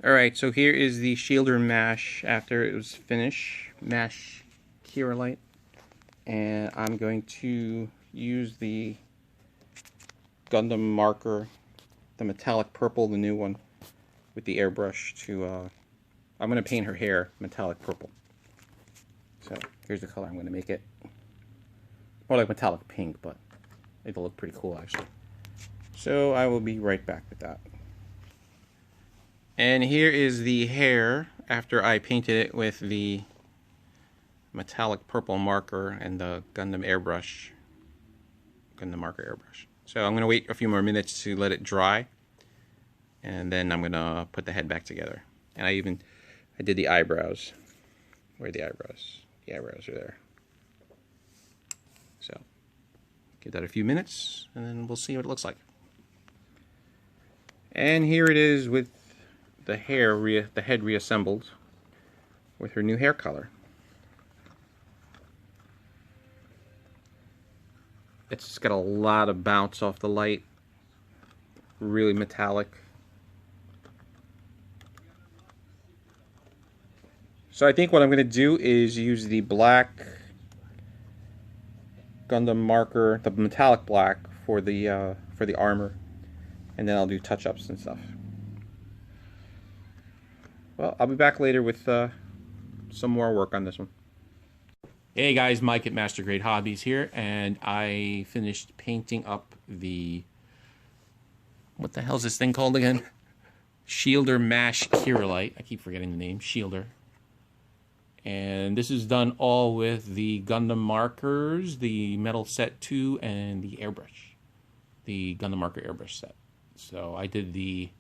Alright, so here is the shielder mash after it was finished. Mash Kyrielight. And I'm going to use the Gundam marker, the metallic purple, the new one, with the airbrush to, I'm going to paint her hair metallic purple. So here's the color I'm going to make it. More like metallic pink, but it'll look pretty cool actually. So I will be right back with that. And here is the hair after I painted it with the metallic purple marker and the Gundam airbrush. Gundam marker airbrush. So I'm going to wait a few more minutes to let it dry. And then I'm going to put the head back together. And I did the eyebrows. Where are the eyebrows? The eyebrows are there. So give that a few minutes and then we'll see what it looks like. And here it is with the head reassembled with her new hair color. It's got a lot of bounce off the light, really metallic. So I think what I'm going to do is use the black Gundam marker, the metallic black for the armor, and then I'll do touch-ups and stuff. Well, I'll be back later with some more work on this one. Hey guys, Mike at Master Grade Hobbies here, and I finished painting up the, what the hell is this thing called again? Shielder Mash Kyrielight. I keep forgetting the name. Shielder. And this is done all with the Gundam markers, the metal set 2, and the airbrush. The Gundam marker airbrush set. So I did the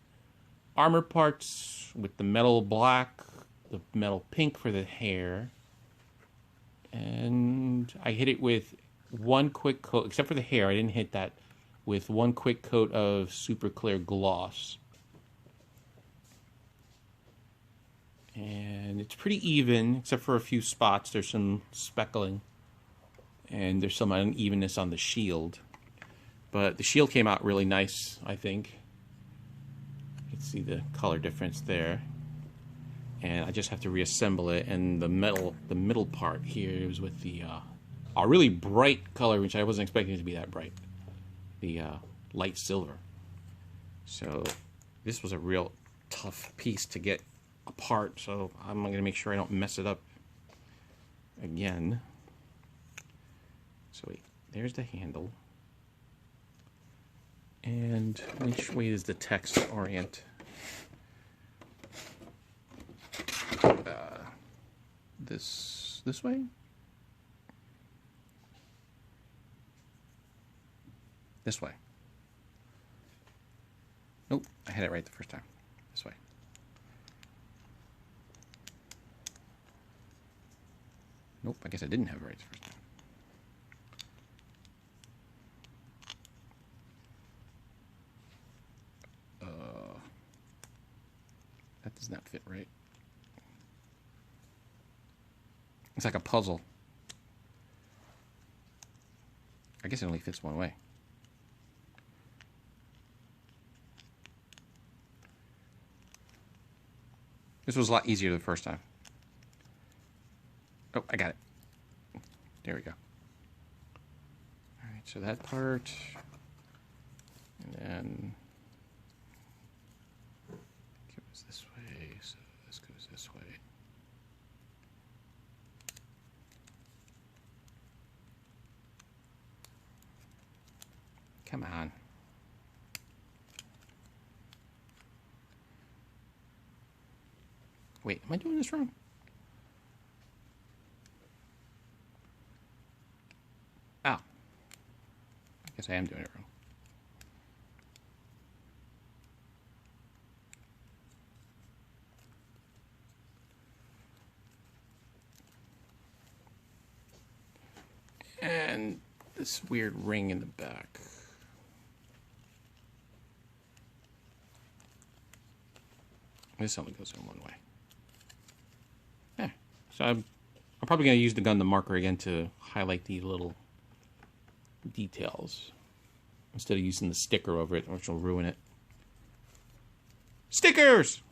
armor parts with the metal black, the metal pink for the hair, and I hit it with one quick coat, except for the hair, I didn't hit that, with one quick coat of super clear gloss. And it's pretty even, except for a few spots. There's some speckling, and there's some unevenness on the shield. But the shield came out really nice, I think. You can see the color difference there. And I just have to reassemble it, and the middle part here is with the a really bright color, which I wasn't expecting it to be that bright. The light silver. So this was a real tough piece to get apart, so I'm going to make sure I don't mess it up again. So wait, there's the handle. And which way is the text orient? This way? This way. Nope, I had it right the first time. This way. Nope, I guess I didn't have it right the first time. That does not fit right. It's like a puzzle. I guess it only fits one way. This was a lot easier the first time. Oh, I got it. There we go. Alright, so that part. And then it goes this way, so this goes this way. Come on. Wait, am I doing this wrong? Oh. I guess I am doing it wrong. And this weird ring in the back. This only goes in one way. Yeah. So I'm probably going to use the Gundam marker again to highlight the little details instead of using the sticker over it, which will ruin it. Stickers!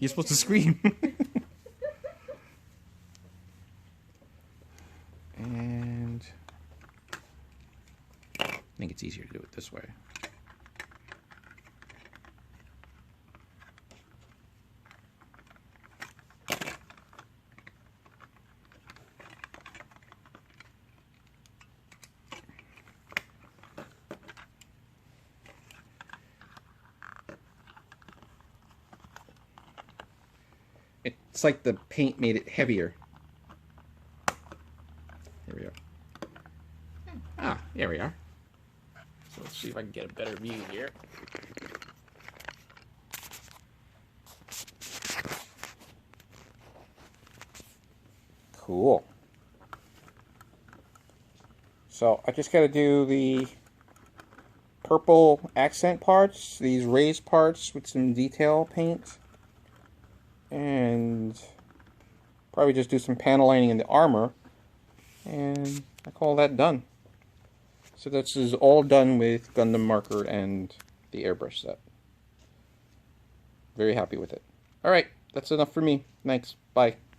You're supposed to scream. And I think it's easier to do it this way. It's like the paint made it heavier. Here we are. Ah, here we are. So let's see if I can get a better view here. Cool. So I just got to do the purple accent parts, these raised parts with some detail paint. And probably just do some panel lining in the armor, and I call that done. So this is all done with Gundam marker and the airbrush set. Very happy with it. Alright, that's enough for me. Thanks. Bye.